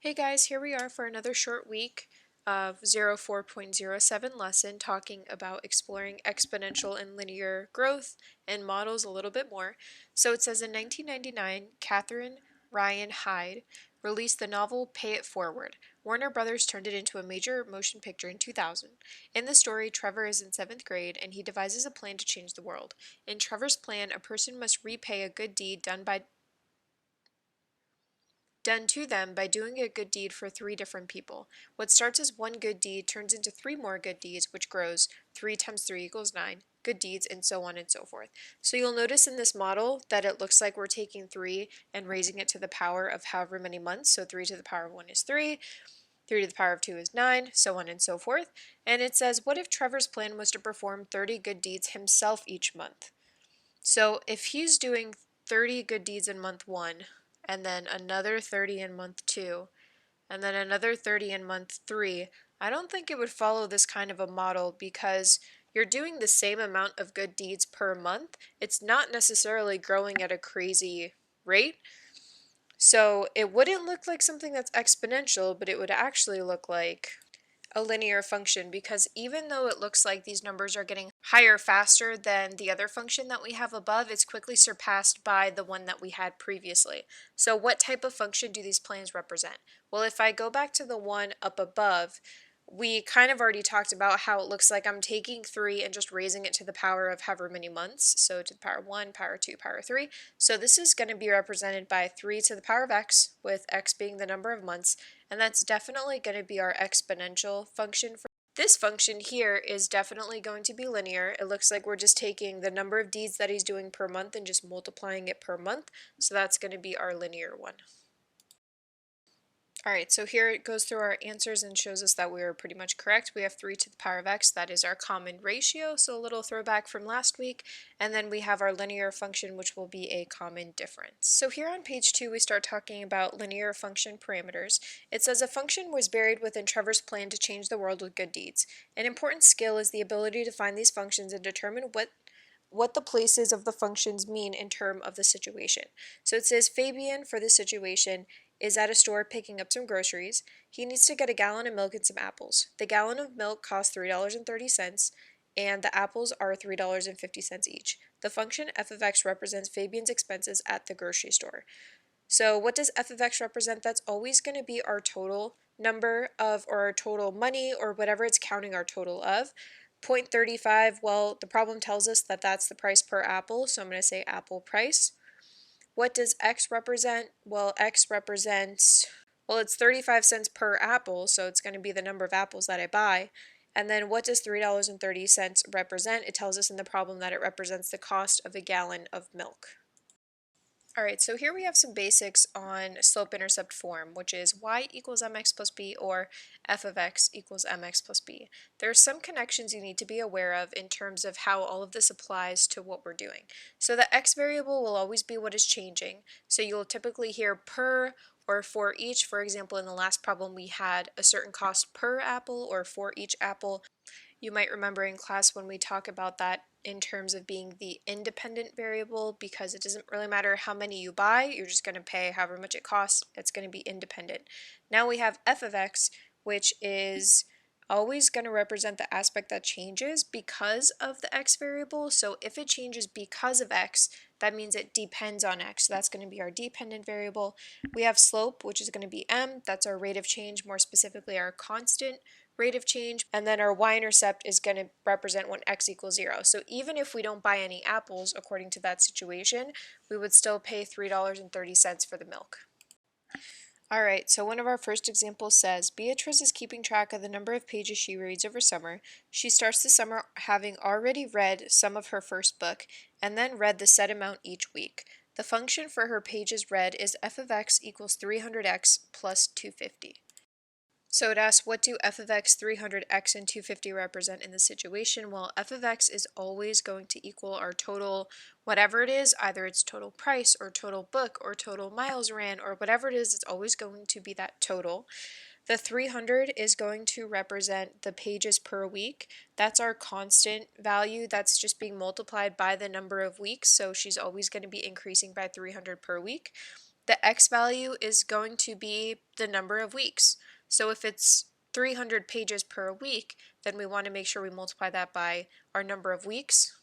Hey guys, here we are for another short week of 04.07 lesson talking about exploring exponential and linear growth and models a little bit more. So it says in 1999, Catherine Ryan Hyde released the novel Pay It Forward. Warner Brothers turned it into a major motion picture in 2000. In the story, Trevor is in 7th grade and he devises a plan to change the world. In Trevor's plan, a person must repay a good deed done to them by doing a good deed for 3 different people. What starts as one good deed turns into 3 more good deeds, which grows 3 times 3 equals 9 good deeds, and so on and so forth. So you'll notice in this model that it looks like we're taking 3 and raising it to the power of however many months. So 3 to the power of 1 is 3, 3 to the power of 2 is 9, so on and so forth. And it says, what if Trevor's plan was to perform 30 good deeds himself each month? So if he's doing 30 good deeds in month 1, and then another 30 in month 2, and then another 30 in month 3, I don't think it would follow this kind of a model because you're doing the same amount of good deeds per month. It's not necessarily growing at a crazy rate. So it wouldn't look like something that's exponential, but it would actually look like a linear function, because even though it looks like these numbers are getting higher faster than the other function that we have above, it's quickly surpassed by the one that we had previously. So what type of function do these planes represent? Well, if I go back to the one up above, we kind of already talked about how it looks like I'm taking 3 and just raising it to the power of however many months, so to the power of 1, power 2, power 3. So this is going to be represented by 3 to the power of x, with x being the number of months, and that's definitely going to be our exponential function. This function here is definitely going to be linear. It looks like we're just taking the number of deeds that he's doing per month and just multiplying it per month, so that's going to be our linear one. Alright, so here it goes through our answers and shows us that we were pretty much correct. We have 3 to the power of x, that is our common ratio, so a little throwback from last week. And then we have our linear function, which will be a common difference. So here on page 2, we start talking about linear function parameters. It says a function was buried within Trevor's plan to change the world with good deeds. An important skill is the ability to find these functions and determine what the places of the functions mean in terms of the situation. So it says Fabian, for this situation, is at a store picking up some groceries. He needs to get a gallon of milk and some apples. The gallon of milk costs $3.30, and the apples are $3.50 each. The function f of x represents Fabian's expenses at the grocery store. So what does f of x represent? That's always going to be our total number of, or our total money, or whatever it's counting our total of. 0.35, well, the problem tells us that that's the price per apple, so I'm going to say apple price. What does x represent? Well, x represents, well, it's 35 cents per apple, so it's going to be the number of apples that I buy. And then what does $3.30 represent? It tells us in the problem that it represents the cost of a gallon of milk. Alright, so here we have some basics on slope-intercept form, which is y equals mx plus b, or f of x equals mx plus b. There are some connections you need to be aware of in terms of how all of this applies to what we're doing. So the x variable will always be what is changing, so you'll typically hear per or for each. For example, in the last problem we had a certain cost per apple or for each apple. You might remember in class when we talk about that in terms of being the independent variable, because it doesn't really matter how many you buy, you're just going to pay however much it costs, it's going to be independent. Now we have f of x, which is always going to represent the aspect that changes because of the x variable. So if it changes because of x, that means it depends on x. So that's going to be our dependent variable. We have slope, which is going to be m. That's our rate of change, more specifically our constant rate of change, and then our y-intercept is going to represent when x equals 0. So even if we don't buy any apples according to that situation, we would still pay $3.30 for the milk. Alright, so one of our first examples says, Beatrice is keeping track of the number of pages she reads over summer. She starts the summer having already read some of her first book, and then read the set amount each week. The function for her pages read is f of x equals 300x plus 250. So it asks, what do f of x, 300x, and 250 represent in this situation? Well, f of x is always going to equal our total, whatever it is, either it's total price or total book or total miles ran or whatever it is, it's always going to be that total. The 300 is going to represent the pages per week. That's our constant value. That's just being multiplied by the number of weeks, so she's always going to be increasing by 300 per week. the x value is going to be the number of weeks. So if it's 300 pages per week, then we want to make sure we multiply that by our number of weeks.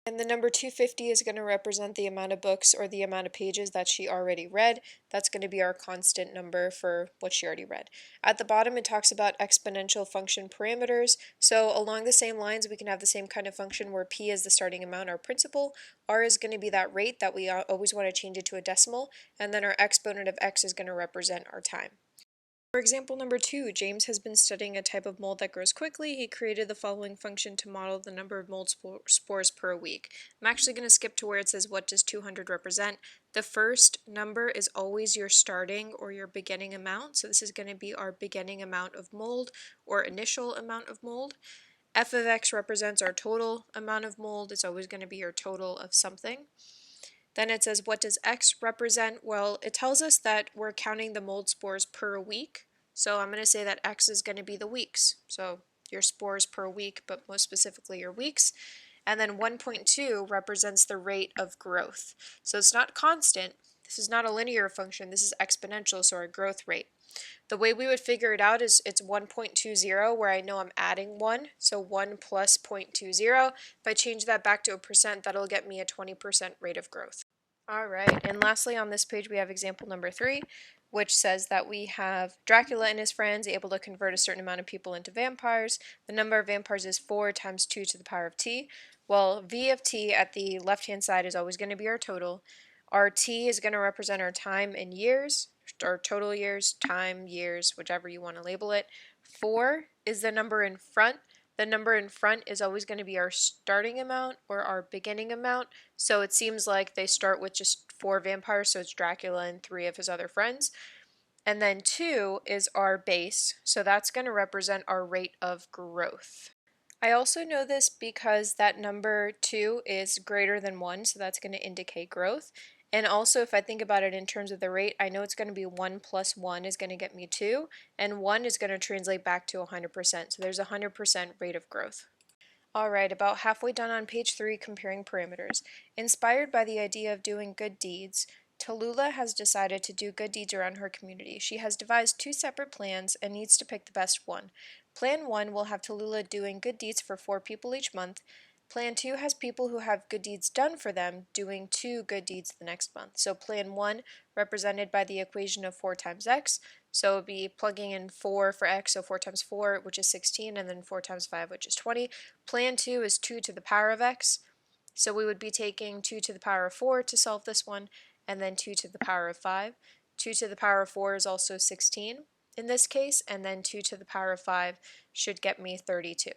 And the number 250 is going to represent the amount of books or the amount of pages that she already read. That's going to be our constant number for what she already read. At the bottom, it talks about exponential function parameters. So along the same lines, we can have the same kind of function where p is the starting amount, our principal, r is going to be that rate that we always want to change it to a decimal, and then our exponent of x is going to represent our time. For example number 2, James has been studying a type of mold that grows quickly. He created the following function to model the number of mold spores per week. I'm actually going to skip to where it says what does 200 represent. The first number is always your starting or your beginning amount. So this is going to be our beginning amount of mold or initial amount of mold. F of x represents our total amount of mold. It's always going to be your total of something. Then it says, what does x represent? Well, it tells us that we're counting the mold spores per week. So I'm going to say that x is going to be the weeks. So your spores per week, but most specifically your weeks. And then 1.2 represents the rate of growth. So it's not constant. This is not a linear function. This is exponential, so our growth rate. The way we would figure it out is it's 1.20 where I know I'm adding 1, so 1 plus 0.20. If I change that back to a percent, that'll get me a 20% rate of growth. Alright, and lastly on this page we have example number 3, which says that we have Dracula and his friends able to convert a certain amount of people into vampires. The number of vampires is 4 times 2 to the power of t. Well, v of t at the left-hand side is always going to be our total. Our t is going to represent our time in years, or total years, time, years, whichever you want to label it. 4 is the number in front. The number in front is always going to be our starting amount or our beginning amount. So it seems like they start with just 4 vampires, so it's Dracula and 3 of his other friends. And then 2 is our base, so that's going to represent our rate of growth. I also know this because that number 2 is greater than 1, so that's going to indicate growth. And also, if I think about it in terms of the rate, I know it's going to be 1 plus 1 is going to get me 2, and 1 is going to translate back to 100%, so there's a 100% rate of growth. Alright, about halfway done on page 3, comparing parameters. Inspired by the idea of doing good deeds, Tallulah has decided to do good deeds around her community. She has devised 2 separate plans and needs to pick the best one. Plan 1 will have Tallulah doing good deeds for 4 people each month. Plan 2 has people who have good deeds done for them doing 2 good deeds the next month. So plan 1 represented by the equation of 4 times x. So it would be plugging in 4 for x, so 4 times 4, which is 16, and then 4 times 5, which is 20. Plan 2 is 2 to the power of x. So we would be taking 2 to the power of 4 to solve this one, and then 2 to the power of 5. 2 to the power of 4 is also 16 in this case, and then 2 to the power of 5 should get me 32.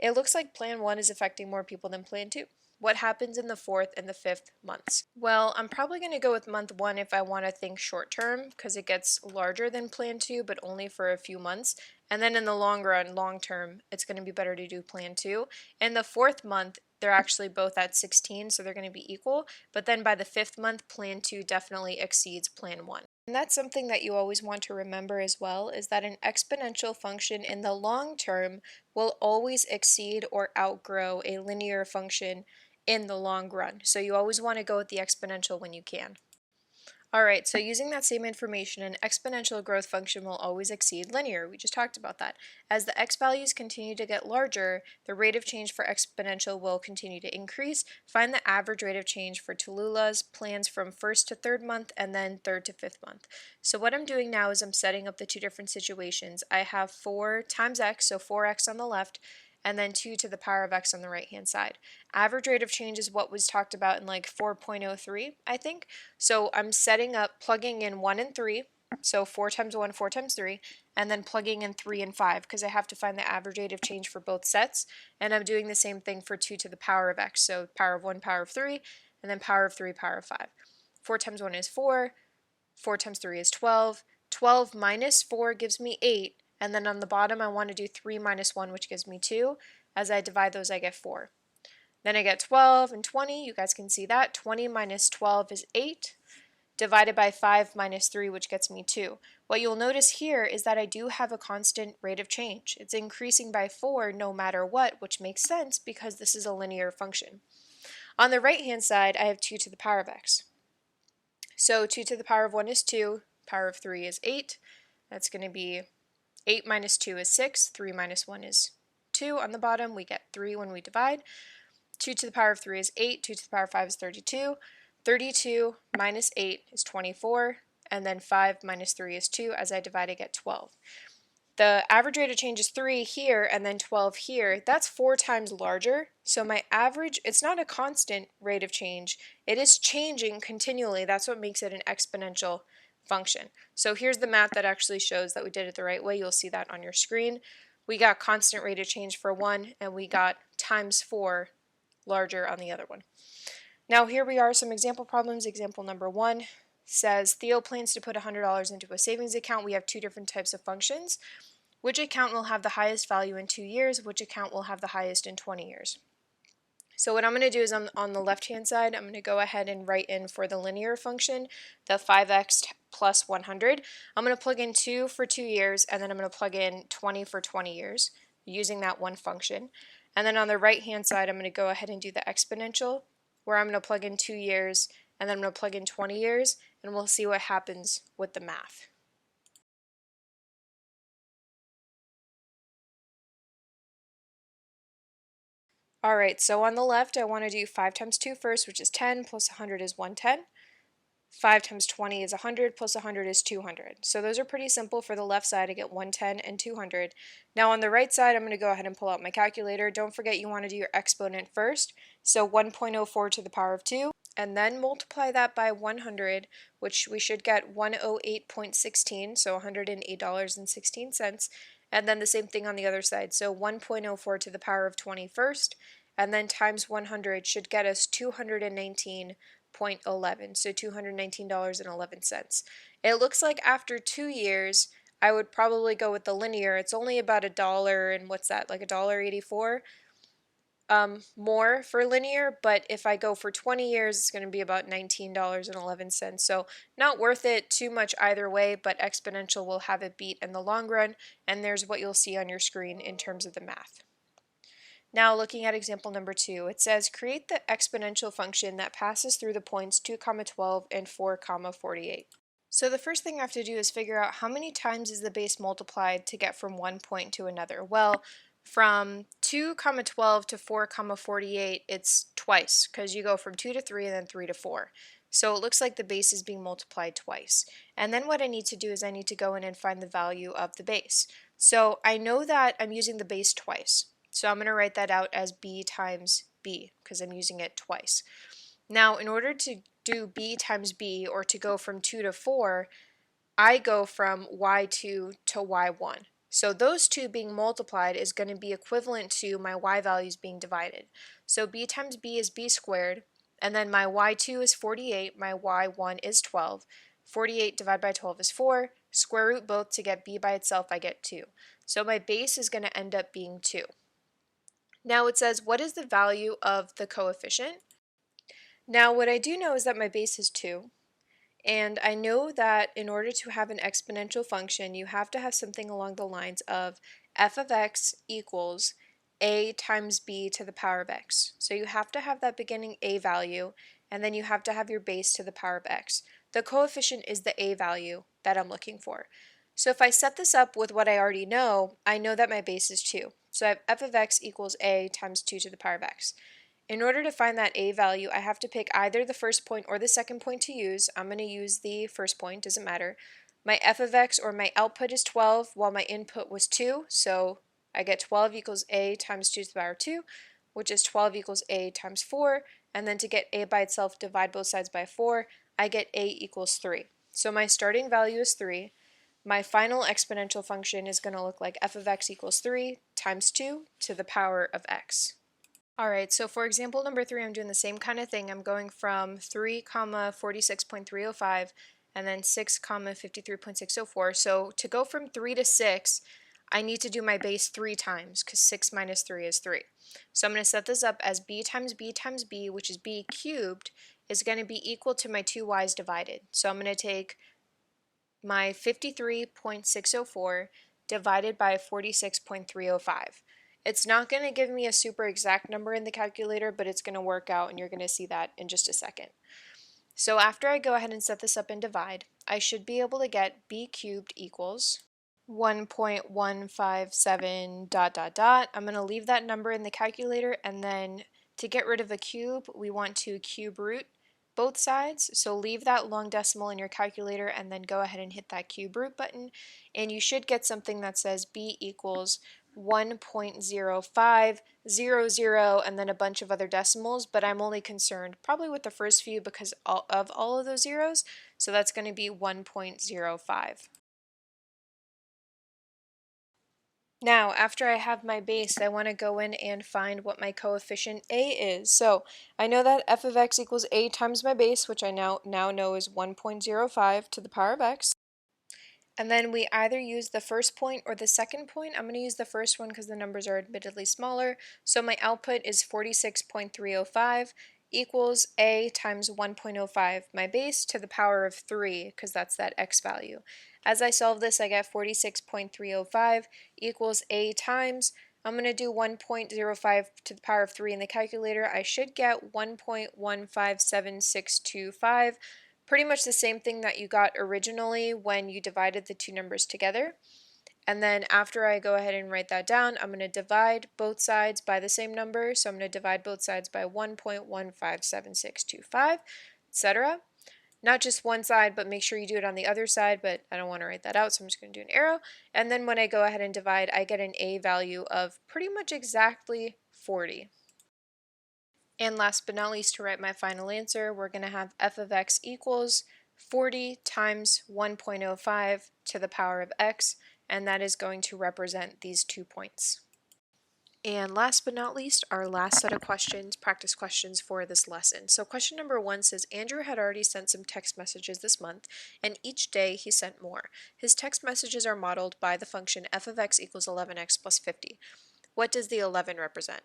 It looks like plan 1 is affecting more people than plan 2. What happens in the 4th and the 5th months? Well, I'm probably going to go with month 1 if I want to think short term, because it gets larger than plan 2, but only for a few months. And then in the long run, long term, it's going to be better to do plan 2. In the 4th month, they're actually both at 16, so they're going to be equal. But then by the 5th month, plan 2 definitely exceeds plan 1. And that's something that you always want to remember as well, is that an exponential function in the long term will always exceed or outgrow a linear function in the long run. So you always want to go with the exponential when you can. Alright, so using that same information, an exponential growth function will always exceed linear. We just talked about that. As the x values continue to get larger, the rate of change for exponential will continue to increase. Find the average rate of change for Tallulah's plans from 1st to 3rd month and then 3rd to 5th month. So what I'm doing now is I'm setting up the 2 different situations. I have 4 times x, so 4x on the left, and then 2 to the power of x on the right hand side. Average rate of change is what was talked about in like 4.03, I think. So I'm setting up, plugging in 1 and 3, so 4 times 1, 4 times 3, and then plugging in 3 and 5 because I have to find the average rate of change for both sets, and I'm doing the same thing for 2 to the power of x, so power of 1, power of 3, and then power of 3, power of 5. 4 times 1 is 4, 4 times 3 is 12, 12 minus 4 gives me 8, and then on the bottom I want to do 3 minus 1, which gives me 2. As I divide those, I get 4. Then I get 12 and 20. You guys can see that. 20 minus 12 is 8, divided by 5 minus 3, which gets me 2. What you'll notice here is that I do have a constant rate of change. It's increasing by 4 no matter what, which makes sense because this is a linear function. On the right-hand side, I have 2 to the power of x. So 2 to the power of 1 is 2, power of 3 is 8. That's going to be 8 minus 2 is 6, 3 minus 1 is 2 on the bottom. We get 3 when we divide. 2 to the power of 3 is 8, 2 to the power of 5 is 32. 32 minus 8 is 24, and then 5 minus 3 is 2. As I divide, I get 12. The average rate of change is 3 here and then 12 here. That's 4 times larger. So my average, it's not a constant rate of change. It is changing continually. That's what makes it an exponential function. So here's the math that actually shows that we did it the right way. You'll see that on your screen. We got constant rate of change for one, and we got times 4 larger on the other one. Now here we are, some example problems. Example number 1 says Theo plans to put $100 into a savings account. We have two different types of functions. Which account will have the highest value in 2 years? Which account will have the highest in 20 years? So what I'm going to do is on the left-hand side, I'm going to go ahead and write in for the linear function, the 5x plus 100. I'm going to plug in 2 for 2 years, and then I'm going to plug in 20 for 20 years, using that one function. And then on the right-hand side, I'm going to go ahead and do the exponential, where I'm going to plug in 2 years, and then I'm going to plug in 20 years, and we'll see what happens with the math. Alright, so on the left I want to do 5 times 2 first, which is 10, plus 100 is 110. 5 times 20 is 100, plus 100 is 200. So those are pretty simple. For the left side I get 110 and 200. Now on the right side I'm going to go ahead and pull out my calculator. Don't forget you want to do your exponent first. So 1.04 to the power of 2, and then multiply that by 100, which we should get 108.16, so $108.16. And then the same thing on the other side. So 1.04 to the power of 20 first, and then times 100 should get us 219.11, so $219.11. It looks like after 2 years, I would probably go with the linear. It's only about $1 and what's that, like $1.84 more for linear, but if I go for 20 years, it's going to be about $19.11. So not worth it too much either way, but exponential will have it beat in the long run, and there's what you'll see on your screen in terms of the math. Now looking at example number 2, it says create the exponential function that passes through the points 2, 12 and 4, 48. So the first thing I have to do is figure out how many times is the base multiplied to get from one point to another. Well, from 2, 12 to 4, 48, it's twice, because you go from 2 to 3 and then 3 to 4. So it looks like the base is being multiplied twice. And then what I need to do is I need to go in and find the value of the base. So I know that I'm using the base twice. So I'm going to write that out as b times b, because I'm using it twice. Now, in order to do b times b, or to go from 2 to 4, I go from y2 to y1. So those two being multiplied is going to be equivalent to my y values being divided. So b times b is b squared, and then my y2 is 48, my y1 is 12. 48 divided by 12 is 4. Square root both to get b by itself, I get 2. So my base is going to end up being 2. Now it says, what is the value of the coefficient? Now what I do know is that my base is 2. And I know that in order to have an exponential function, you have to have something along the lines of f of x equals a times b to the power of x. So you have to have that beginning a value, and then you have to have your base to the power of x. The coefficient is the a value that I'm looking for. So if I set this up with what I already know, I know that my base is 2. So I have f of x equals a times 2 to the power of x. In order to find that a value, I have to pick either the first point or the second point to use. I'm going to use the first point, doesn't matter. My f of x, or my output, is 12, while my input was 2, so I get 12 equals a times 2 to the power of 2, which is 12 equals a times 4, and then to get a by itself, divide both sides by 4, I get a equals 3. So my starting value is 3. My final exponential function is going to look like f of x equals 3 times 2 to the power of x. Alright, so for example number 3, I'm doing the same kind of thing. I'm going from 3, 46.305 and then 6, 53.604. So to go from 3 to 6, I need to do my base 3 times, because 6 minus 3 is 3. So I'm going to set this up as b times b times b, which is b cubed, is going to be equal to my two y's divided. So I'm going to take my 53.604 divided by 46.305. It's not going to give me a super exact number in the calculator, but it's going to work out, and you're going to see that in just a second. So after I go ahead and set this up and divide, I should be able to get b cubed equals 1.157 dot dot dot. I'm going to leave that number in the calculator, and then to get rid of a cube, we want to cube root both sides. So leave that long decimal in your calculator and then go ahead and hit that cube root button, and you should get something that says b equals 1.0500 and then a bunch of other decimals, but I'm only concerned probably with the first few because of all of those zeros, so that's going to be 1.05. Now, after I have my base, I want to go in and find what my coefficient a is. So I know that f of x equals a times my base, which I now know is 1.05 to the power of x. And then we either use the first point or the second point. I'm going to use the first one because the numbers are admittedly smaller. So my output is 46.305 equals a times 1.05, my base, to the power of 3, because that's that x value. As I solve this, I get 46.305 equals a times, I'm going to do 1.05 to the power of 3 in the calculator. I should get 1.157625. Pretty much the same thing that you got originally when you divided the two numbers together. And then after I go ahead and write that down, I'm going to divide both sides by the same number. So I'm going to divide both sides by 1.157625, etc. Not just one side, but make sure you do it on the other side, but I don't want to write that out, so I'm just going to do an arrow. And then when I go ahead and divide, I get an a value of pretty much exactly 40. And last but not least, to write my final answer, we're going to have f of x equals 40 times 1.05 to the power of x, and that is going to represent these 2 points. And last but not least, our last set of questions, practice questions for this lesson. So question number 1 says, Andrew had already sent some text messages this month, and each day he sent more. His text messages are modeled by the function f of x equals 11x plus 50. What does the 11 represent?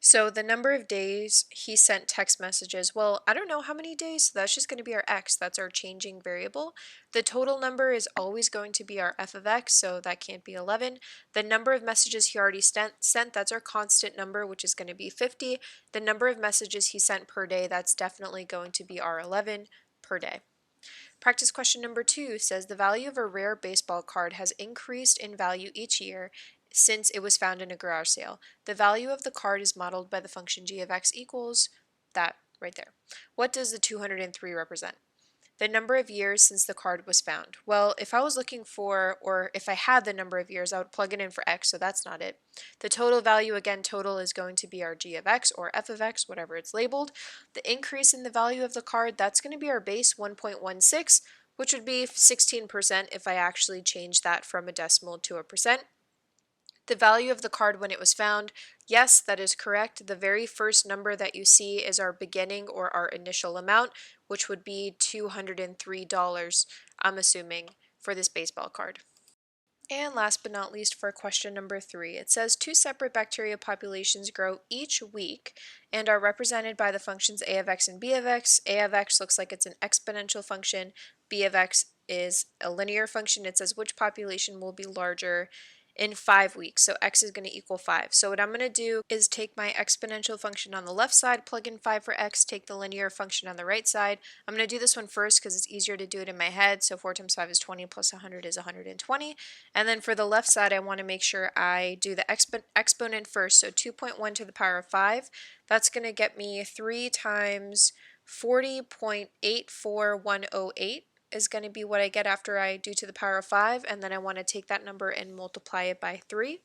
So the number of days he sent text messages, well, I don't know how many days, so that's just going to be our x, that's our changing variable. The total number is always going to be our f of x, so that can't be 11. The number of messages he already sent, that's our constant number, which is going to be 50. The number of messages he sent per day, that's definitely going to be our 11 per day. Practice question number 2 says the value of a rare baseball card has increased in value each year since it was found in a garage sale. The value of the card is modeled by the function g of x equals that right there. What does the 203 represent? The number of years since the card was found. Well, if I was looking for, or if I had the number of years, I would plug it in for x, so that's not it. The total value, again, total is going to be our g of x or f of x, whatever it's labeled. The increase in the value of the card, that's going to be our base 1.16, which would be 16% if I actually change that from a decimal to a percent. The value of the card when it was found, yes, that is correct. The very first number that you see is our beginning or our initial amount, which would be $203, I'm assuming, for this baseball card. And last but not least, for question number 3, it says 2 separate bacteria populations grow each week and are represented by the functions a of x and b of x. A of x looks like it's an exponential function. B of x is a linear function. It says which population will be larger in 5 weeks. So x is going to equal 5. So what I'm going to do is take my exponential function on the left side, plug in 5 for x, take the linear function on the right side. I'm going to do this one first because it's easier to do it in my head. So 4 times 5 is 20 plus 100 is 120. And then for the left side, I want to make sure I do the exponent first. So 2.1 to the power of 5. That's going to get me 3 times 40.84108. is going to be what I get after I do to the power of 5, and then I want to take that number and multiply it by 3.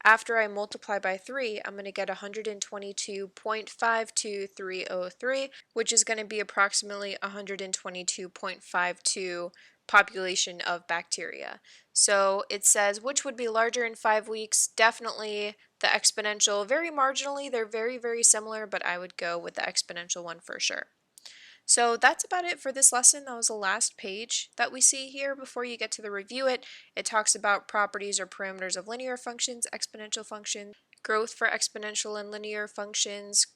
After I multiply by 3, I'm going to get 122.52303, which is going to be approximately 122.52 population of bacteria. So it says which would be larger in 5 weeks? Definitely the exponential. Very marginally, they're very, very similar, but I would go with the exponential one for sure. So that's about it for this lesson. That was the last page that we see here before you get to the review it. It talks about properties or parameters of linear functions, exponential functions, growth for exponential and linear functions,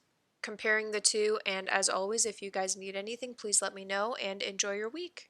comparing the two, and as always, if you guys need anything, please let me know and enjoy your week.